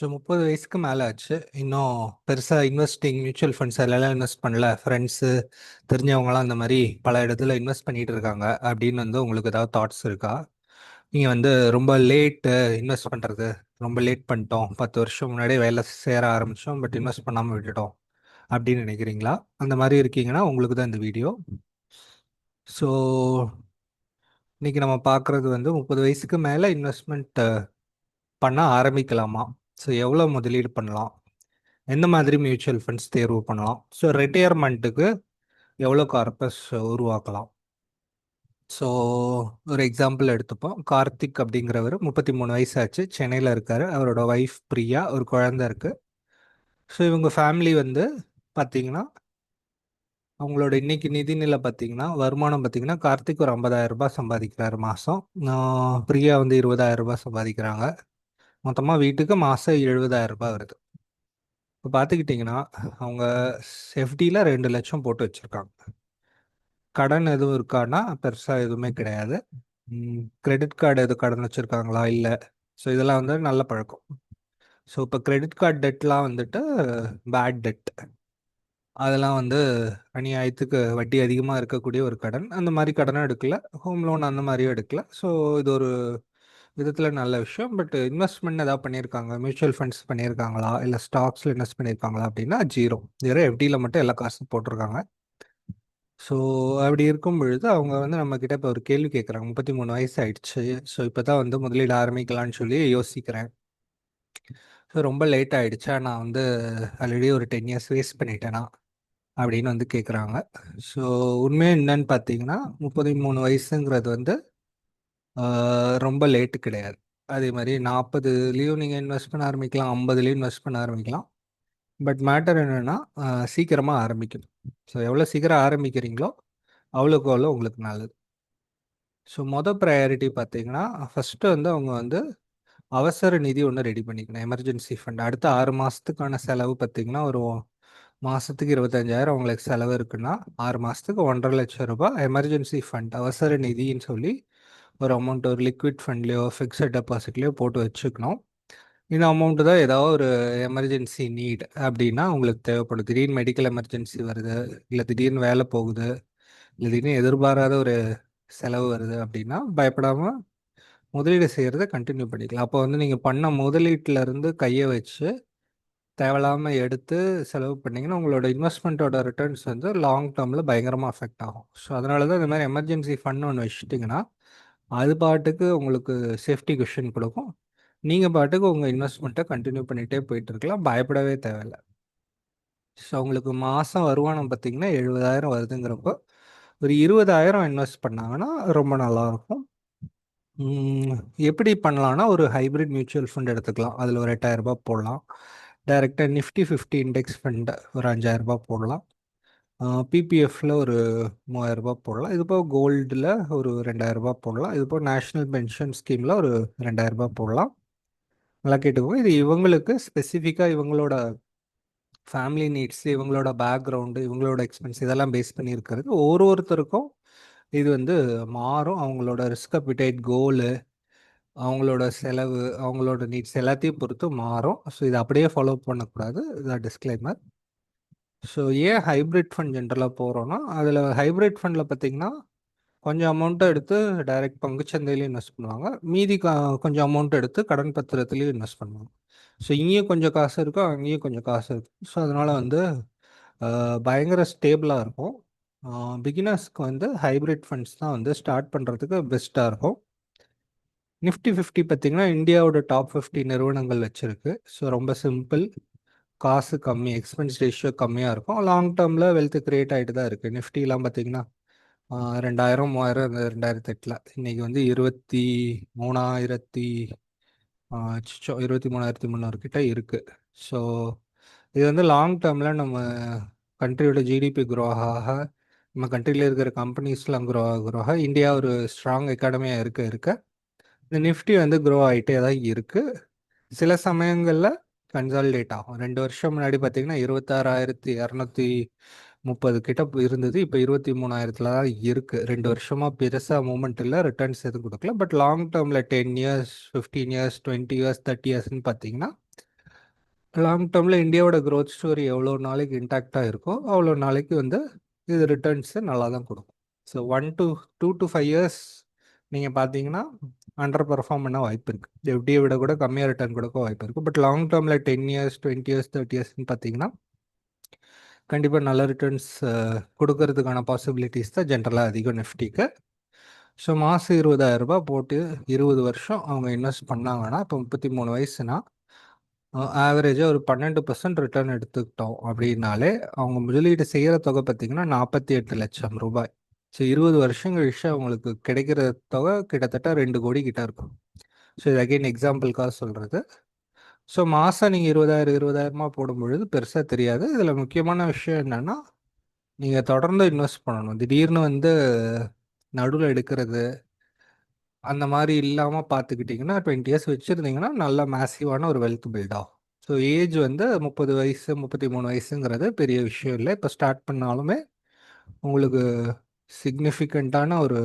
So 30 வயசுக்கு மேல ஆச்சு. இன்னும் பெருசா இன்வெஸ்டிங், மியூச்சுவல் ஃபண்ட்ஸ் அதுலலாம் இன்வெஸ்ட் பண்ணல. ஃப்ரெண்ட்ஸு, தெரிஞ்சவங்கலாம் அந்த மாரி பல இடத்துல இன்வெஸ்ட் பண்ணிட்டு இருக்காங்க. அப்படின்னு உங்களுக்கு ஏதாவது தாட்ஸ் இருக்கா? நீங்க ரொம்ப லேட்டு இன்வெஸ்ட் பண்றது. ரொம்ப லேட் பண்ணிட்டோம். 10 வருஷம் முன்னாடியே வேலை சேர ஆரம்பிச்சோம். பட் இன்வெஸ்ட் பண்ணாம விட்டுட்டோம். அப்படின்னு நினைக்கிறீங்களா? அந்த மாரி இருக்கீங்கன்னா உங்களுக்கு தான் இந்த வீடியோ. ஸோ இன்னைக்கு நம்ம பார்க்குறது 30 வயசுக்கு மேல இன்வெஸ்ட்மெண்ட் பண்ண ஆரம்பிக்கலாமா? ஸோ எவ்வளோ முதலீடு பண்ணலாம்? எந்த மாதிரி மியூச்சுவல் ஃபண்ட்ஸ் தேர்வு பண்ணலாம்? ஸோ ரிட்டையர்மெண்ட்டுக்கு எவ்வளோ கார்பஸ் உருவாக்கலாம்? ஸோ ஒரு எக்ஸாம்பிள் எடுத்துப்போம். கார்த்திக் அப்படிங்கிறவர் 33 வயசு ஆச்சு. சென்னையில் இருக்காரு. அவரோட ஒய்ஃப் பிரியா, ஒரு குழந்தை இருக்கு. ஸோ இவங்க ஃபேமிலி பார்த்தீங்கன்னா, அவங்களோட இன்னைக்கு நிதிநிலை பார்த்தீங்கன்னா, வருமானம் பார்த்தீங்கன்னா, கார்த்திக் ஒரு 50,000 ரூபாய் சம்பாதிக்கிறாரு மாதம். பிரியா 20,000 ரூபாய் சம்பாதிக்கிறாங்க. மொத்தமாக வீட்டுக்கு மாதம் 70,000 ரூபாய் வருது. இப்போ பார்த்துக்கிட்டிங்கன்னா, அவங்க எஃப்டியில் 2 லட்சம் போட்டு வச்சுருக்காங்க. கடன் எதுவும் இருக்கான்னா பெருசாக எதுவுமே கிடையாது. கிரெடிட் கார்டு எதுவும் கடன் வச்சுருக்காங்களா? இல்லை. ஸோ இதெல்லாம் நல்ல பழக்கம். ஸோ இப்போ கிரெடிட் கார்டு டெட்லாம் பேட் டெட். அதெல்லாம் அநியாயத்துக்கு வட்டி அதிகமாக இருக்கக்கூடிய ஒரு கடன். அந்த மாதிரி கடனும் எடுக்கல, ஹோம் லோன் அந்த மாதிரியும் எடுக்கல. ஸோ இது ஒரு விதத்தில் நல்ல விஷயம். பட் இன்வெஸ்ட்மெண்ட் ஏதாவது பண்ணியிருக்காங்க, மியூச்சுவல் ஃபண்ட்ஸ் பண்ணியிருக்காங்களா, இல்லை ஸ்டாக்ஸில் இன்வெஸ்ட் பண்ணியிருக்காங்களா அப்படின்னா ஜீரோ. எஃப்டியில் மட்டும் எல்லா காசும் போட்டிருக்காங்க. ஸோ அப்படி இருக்கும் பொழுது அவங்க நம்மக்கிட்ட இப்போ ஒரு கேள்வி கேட்குறாங்க. 33 வயசு ஆயிடுச்சு. ஸோ இப்போ தான் முதலீடு ஆரம்பிக்கலான்னு சொல்லி யோசிக்கிறேன். ஸோ ரொம்ப லேட் ஆயிடுச்சா, நான் ஆல்ரெடி ஒரு 10 இயர்ஸ் வேஸ்ட் பண்ணிட்டேனா அப்படின்னு கேட்குறாங்க. ஸோ உண்மையாக என்னன்னு பார்த்தீங்கன்னா, 33 வயசுங்கிறது ரொம்ப லேட்டு கிடையாது. அதே மாதிரி 40லேயும் நீங்கள் இன்வெஸ்ட் பண்ண ஆரம்பிக்கலாம், 50லேயும் இன்வெஸ்ட் பண்ண ஆரம்பிக்கலாம். பட் மேட்டர் என்னென்னா, சீக்கிரமாக ஆரம்பிக்கணும். ஸோ எவ்வளோ சீக்கிரம் ஆரம்பிக்கிறீங்களோ அவ்வளோக்கு அவ்வளோ உங்களுக்கு நல்லது. ஸோ ப்ரையாரிட்டி பார்த்தீங்கன்னா, ஃபஸ்ட்டு அவங்க அவசர நிதி ஒன்று ரெடி பண்ணிக்கணும். Emergency fund. அடுத்த 6 மாதத்துக்கான செலவு பார்த்தீங்கன்னா, ஒரு மாதத்துக்கு 25,000 உங்களுக்கு செலவு இருக்குன்னா, 6 மாதத்துக்கு 1,50,000 ரூபாய் எமர்ஜென்சி ஃபண்ட், அவசர நிதின்னு சொல்லி ஒரு அமௌண்ட் ஒரு லிக்விட் ஃபண்ட்லேயோ ஃபிக்ஸட் டெபாசிட்லேயோ போட்டு வச்சுக்கணும். இந்த அமௌண்ட்டு தான் ஏதாவது ஒரு எமர்ஜென்சி நீட் அப்படின்னா உங்களுக்கு தேவைப்படும். திடீர்னு மெடிக்கல் எமர்ஜென்சி வருது, இல்லை திடீர்னு வேலை போகுது, இல்லை திடீர்னு எதிர்பாராத ஒரு செலவு வருது அப்படின்னா பயப்படாமல் முதலீடு செய்கிறத கண்டினியூ பண்ணிக்கலாம். அப்போ நீங்கள் பண்ண முதலீட்டிலேருந்து கையை வச்சு தேவையில்லாமல் எடுத்து செலவு பண்ணிங்கன்னா உங்களோட இன்வெஸ்ட்மெண்ட்டோட ரிட்டர்ன்ஸ் லாங் டேர்மில் பயங்கரமாக அஃபெக்ட் ஆகும். ஸோ அதனால தான் இந்த மாதிரி எமர்ஜென்சி ஃபண்ட் ஒன்று வச்சுட்டிங்கன்னா அது பாட்டுக்கு உங்களுக்கு சேஃப்டி குஷன் கொடுக்கும். நீங்கள் பாட்டுக்கு உங்கள் இன்வெஸ்ட்மெண்ட்டை கண்டினியூ பண்ணிகிட்டே போயிட்டு இருக்கலாம், பயப்படவே தேவையில்லை. ஸோ உங்களுக்கு மாதம் வருமானம் பார்த்தீங்கன்னா 70,000 வருதுங்கிறப்போ ஒரு 20,000 இன்வெஸ்ட் பண்ணாங்கன்னா ரொம்ப நல்லாயிருக்கும். எப்படி பண்ணலான்னா, ஒரு ஹைப்ரிட் மியூச்சுவல் ஃபண்ட் எடுத்துக்கலாம். அதில் ஒரு 8,000 ரூபாய் போடலாம். டைரெக்டாக நிஃப்டி 50 இண்டெக்ஸ் ஃபண்ட் ஒரு 5,000 ரூபாய் போடலாம். பிபிஎஃப்ல ஒரு 3,000 ரூபாய் போடலாம். இது போக கோல்டில் ஒரு 2,000 ரூபாய் போடலாம். இது போக நேஷ்னல் பென்ஷன் ஸ்கீமில் ஒரு 2,000 ரூபாய் போடலாம். நல்லா கேட்டுக்கோங்க. இது இவங்களுக்கு ஸ்பெசிஃபிக்காக இவங்களோட ஃபேமிலி நீட்ஸ், இவங்களோட பேக்ரவுண்டு, இவங்களோட எக்ஸ்பென்ஸ் இதெல்லாம் பேஸ் பண்ணி இருக்கிறது. ஒருத்தருக்கும் இது மாறும். அவங்களோட ரிஸ்க் அப்பிடைட், கோலு, அவங்களோட செலவு, அவங்களோட நீட்ஸ் எல்லாத்தையும் பொறுத்து மாறும். ஸோ இதை அப்படியே ஃபாலோ பண்ணக்கூடாது. இதான் டிஸ்க்ளைமர். ஸோ ஏன் ஹைப்ரிட் ஃபண்ட் ஜென்ரலாக போகிறோன்னா, அதில் ஹைப்ரிட் ஃபண்டில் பார்த்தீங்கன்னா கொஞ்சம் அமௌண்ட்டை எடுத்து டைரக்ட் பங்குச்சந்தையிலையும் இன்வெஸ்ட் பண்ணுவாங்க. மீதி கொஞ்சம் அமௌண்ட் எடுத்து கடன் பத்திரத்துலையும் இன்வெஸ்ட் பண்ணுவாங்க. ஸோ இங்கேயும் கொஞ்சம் காசு இருக்கும், அங்கேயும் கொஞ்சம் காசு இருக்கும். ஸோ அதனால் பயங்கர ஸ்டேபிளாக இருக்கும். பிகினர்ஸ்க்கு ஹைப்ரிட் ஃபண்ட்ஸ் தான் ஸ்டார்ட் பண்ணுறதுக்கு பெஸ்ட்டாக இருக்கும். நிஃப்டி 50 பார்த்தீங்கன்னா இந்தியாவோட டாப் 50 நிறுவனங்கள் வச்சுருக்கு. ஸோ ரொம்ப சிம்பிள், காசு கம்மி, எக்ஸ்பென்ஸ் ரேஷியோ கம்மியாக இருக்கும். லாங் டேர்மில் வெல்த் கிரியேட் ஆகிட்டு தான் இருக்குது. நிஃப்டிலாம் பார்த்தீங்கன்னா 2,000 3,000 இந்த 2008 இன்னைக்கு 23,000 23,300 கிட்ட இருக்குது. ஸோ இது லாங் டேர்மில் நம்ம கண்ட்ரியோட ஜிடிபி க்ரோ ஆக, நம்ம கண்ட்ரியில் இருக்கிற கம்பெனிஸ்லாம் க்ரோ ஆக, இந்தியா ஒரு ஸ்ட்ராங் எக்கானமியாக இருக்க இந்த நிஃப்டி க்ரோ ஆகிட்டே தான் இருக்குது. சில சமயங்களில் கன்சாலிடேட் ஆகும். 2 வருஷம் முன்னாடி பார்த்தீங்கன்னா 26,230 கிட்ட இருந்தது. இப்போ 23,000 தான் இருக்குது. 2 வருஷமாக பெருசாக மூமெண்ட் இல்லை, ரிட்டர்ன்ஸ் எதுவும் கொடுக்கல. பட் லாங் டேர்மில் 10 இயர்ஸ், 15 இயர்ஸ், 20 இயர்ஸ், 30 இயர்ஸ்ன்னு பார்த்தீங்கன்னா லாங் டேர்மில் இந்தியாவோட க்ரோத் ஸ்டோரி எவ்வளோ நாளைக்கு இன்டாக்டாக இருக்கோ அவ்வளோ நாளைக்கு வந்து இது ரிட்டர்ன்ஸு நல்லா தான் கொடுக்கும். ஸோ 2 to 5 years நீங்கள் பார்த்தீங்கன்னா அண்டர் பெர்ஃபார்ம் பண்ண வாய்ப்பு இருக்குது. எஃப்டியை விட கூட கம்மியாக ரிட்டர்ன் கொடுக்க வாய்ப்பு இருக்குது. பட் லாங் டேர்மில் 10 years 20 years 30 yearsன்னு பார்த்தீங்கன்னா கண்டிப்பாக நல்ல ரிட்டர்ன்ஸ் கொடுக்கறதுக்கான பாசிபிலிட்டிஸ் தான் ஜென்ரலாக அதிகம் நிஃப்டிக்கு. ஸோ மாதம் 20,000 போட்டு 20 வருஷம் அவங்க இன்வெஸ்ட் பண்ணாங்கன்னா இப்போ 33 வயசுனா ஆவரேஜாக ஒரு 12% ரிட்டர்ன் எடுத்துக்கிட்டோம் அப்படின்னாலே அவங்க முதலீடு செய்கிற தொகை பார்த்திங்கன்னா 48 லட்சம் ரூபாய். ஸோ 20 வருஷம் கழிச்சு அவங்களுக்கு கிடைக்கிற தொகை கிட்டத்தட்ட 2 கோடி கிட்ட இருக்கும். ஸோ இது அகெயின் எக்ஸாம்பிளுக்காக சொல்கிறது. ஸோ மாதம் நீங்கள் 20,000 போடும் பொழுது பெருசாக தெரியாது. இதில் முக்கியமான விஷயம் என்னென்னா நீங்கள் தொடர்ந்து இன்வெஸ்ட் பண்ணணும். திடீர்னு வந்து நடுவில் எடுக்கிறது அந்த மாதிரி இல்லாமல் பார்த்துக்கிட்டிங்கன்னா 20 இயர்ஸ் வச்சுருந்தீங்கன்னா நல்ல மேசிவான ஒரு வெல்த் பில்ட் ஆகும். ஸோ ஏஜ் வந்து 30 வயசு 33 வயசுங்கிறது பெரிய விஷயம் இல்லை. இப்போ ஸ்டார்ட் பண்ணாலுமே உங்களுக்கு சிக்னிஃபிகண்ட்டான ஒரு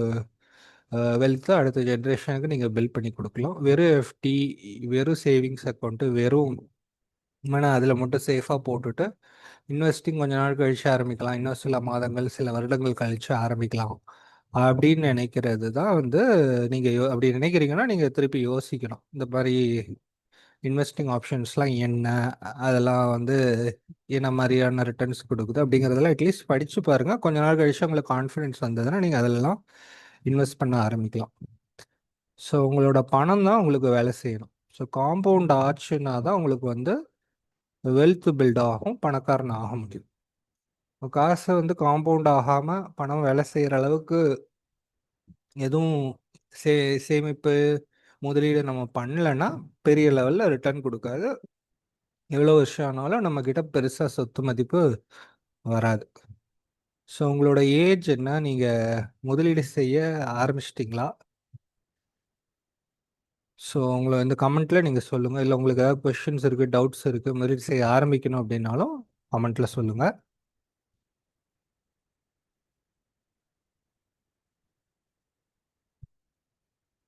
வெல்த்தை அடுத்த ஜென்ரேஷனுக்கு நீங்கள் பில்ட் பண்ணி கொடுக்கலாம். வெறும் எஃப்டி, வெறும் சேவிங்ஸ் அக்கௌண்ட்டு, வெறும் அதில் மட்டும் சேஃபாக போட்டுட்டு இன்வெஸ்டிங் கொஞ்ச நாள் கழித்து ஆரம்பிக்கலாம், இன்னும் சில மாதங்கள் சில வருடங்கள் கழித்து ஆரம்பிக்கலாம் அப்படின்னு நினைக்கிறது தான் வந்து நீங்கள் அப்படி நினைக்கிறீங்கன்னா நீங்கள் திருப்பி யோசிக்கணும். இந்த மாதிரி இன்வெஸ்டிங் ஆப்ஷன்ஸ்லாம் என்ன, அதெல்லாம் வந்து என்ன மாதிரியான ரிட்டர்ன்ஸ் கொடுக்குது அப்படிங்கிறதெல்லாம் அட்லீஸ்ட் படித்து பாருங்கள். கொஞ்ச நாள் கழிச்சு உங்களுக்கு கான்ஃபிடென்ஸ் வந்ததுன்னா நீங்கள் அதெல்லாம் இன்வெஸ்ட் பண்ண ஆரம்பிக்கலாம். ஸோ உங்களோட பணம் தான் உங்களுக்கு வேலை செய்யணும். ஸோ காம்பவுண்ட் ஆச்சுன்னா தான் உங்களுக்கு வந்து வெல்த் பில்ட் ஆகும், பணக்காரன் ஆக முடியும். காசை வந்து காம்பவுண்ட் ஆகாமல் பணம் வேலை செய்கிற அளவுக்கு எதுவும் சே சேமிப்பு முதலீடு நம்ம பண்ணலைன்னா பெரிய லெவலில் ரிட்டர்ன் கொடுக்காது. எவ்வளோ வருஷம் ஆனாலும் நம்மக்கிட்ட பெருசாக சொத்து மதிப்பு வராது. ஸோ உங்களோட ஏஜ் என்ன, நீங்கள் முதலீடு செய்ய ஆரம்பிச்சிட்டிங்களா? ஸோ உங்களை வந்து கமெண்ட்டில் நீங்கள் சொல்லுங்கள். இல்லை உங்களுக்கு ஏதாவது கொஷின்ஸ் இருக்குது, டவுட்ஸ் இருக்குது, முதலீடு செய்ய ஆரம்பிக்கணும் அப்படின்னாலும் கமெண்ட்டில் சொல்லுங்கள்.